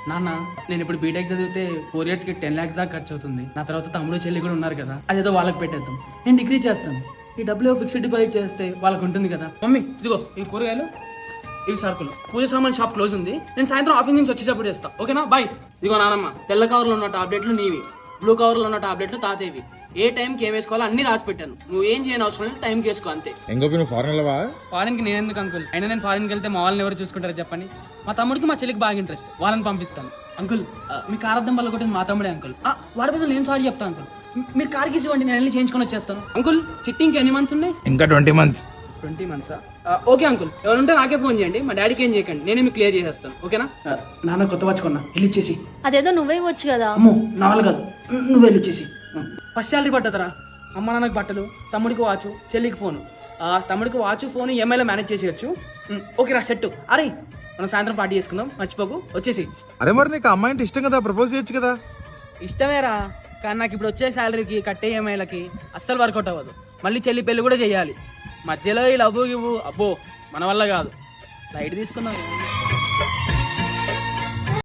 నాన్న నేను ఇప్పుడు బీటెక్ చదివితే 4 yearsకి 10 lakhs దాకా ఖర్చు అవుతుంది. నా తర్వాత తమ్ముడు చెల్లి కూడా ఉన్నారు కదా, అదేదో వాళ్ళకి పెట్టేద్దాం. నేను డిగ్రీ చేస్తాను, ఈ డబ్బులు ఫిక్స్డ్ డిపాజిట్ చేస్తే వాళ్ళకు ఉంటుంది కదా. మమ్మీ ఇదిగో ఈ కూరగాయలు, ఇవి సరుకులు. పూజ సామాన్ షాప్ క్లోజ్ ఉంది, నేను సాయంత్రం ఆఫీస్ నుంచి వచ్చేటప్పుడు చేస్తా. ఓకేనా, బాయ్. ఇదిగో నానమ్మ, తెల్ల కవర్లో ఉన్న టాబ్లెట్లు నీవి, బ్లూ కవర్లో ఉన్న టాబ్లెట్లు తాతేవి. ఏ టైంకి ఏం వేసుకోవాలో అన్ని రాసి పెట్టాను. నువ్వు ఏం చేయని అవసరం లేదు, టైంకి వేసుకో అంతే. నువ్వు ఫారెన్ వెళ్ళవా? ఫారెన్కి నేను ఎందుకు అంకుల్? అయినా నేను ఫారెన్కి వెళ్తే మా వాళ్ళని ఎవరు చూసుకుంటారో చెప్పండి. మా తమ్ముడికి మా చెల్లికి బాగా ఇంట్రెస్ట్, వాళ్ళని పంపిస్తాను. అంకుల్ మీ కార్ అద్దం వల్ల కొట్టింది మా తమ్ముడే అంకుల్. వాడి మీద నేను సారీ చెప్తాను అంకుల్. మీరు కార్ గీసి ఇవ్వండి, నేను వెళ్ళి చేయించుకొని వచ్చేస్తాను. అంకుల్ చిట్టింగ్కి ఎన్ని మంత్స్ ఉన్నాయి? ఇంకా 20 months. 20 months? ఓకే అంకుల్, ఎవరుంటే నాకే ఫోన్ చేయండి, మా డాడీకి ఏం చేయకండి, నేనే మీకు క్లియర్ చేసేస్తాను. ఓకేనా? నాన్న కొత్త వాచ్ కొన్నా, వెళ్ళి ఇచ్చేసి. అదేదో నువ్వే ఇవ్వచ్చు కదా. అమ్మో నా వాళ్ళు కాదు, నువ్వు వెళ్ళి ఇచ్చేసి. ఫస్ట్ శాలరీ పడ్డదరా, అమ్మ నాన్నకి బట్టలు, తమ్ముడికి వాచు, చెల్లికి ఫోను. తమ్ముడికి వాచ్ ఫోన్ ఈఎంఐలో మేనేజ్ చేసేయచ్చు. ఓకే రా, సెట్. అరే మనం సాయంత్రం పార్టీ చేసుకుందాం, మర్చిపోకు, వచ్చేసి. అరే మరి నీకు అమ్మాయి అంటే ఇష్టం కదా, ప్రపోజ్ చేయొచ్చు కదా. ఇష్టమేరా, కానీ నాకు ఇప్పుడు వచ్చే శాలరీకి కట్టే ఈఎంఐలకి అస్సలు వర్కౌట్ అవ్వదు. మళ్ళీ చెల్లి పెళ్ళి కూడా చేయాలి. మధ్యలో ఈ లవ్ గివ్వు అబ్బో మన వల్ల కాదు. లైట్ తీసుకున్నావు.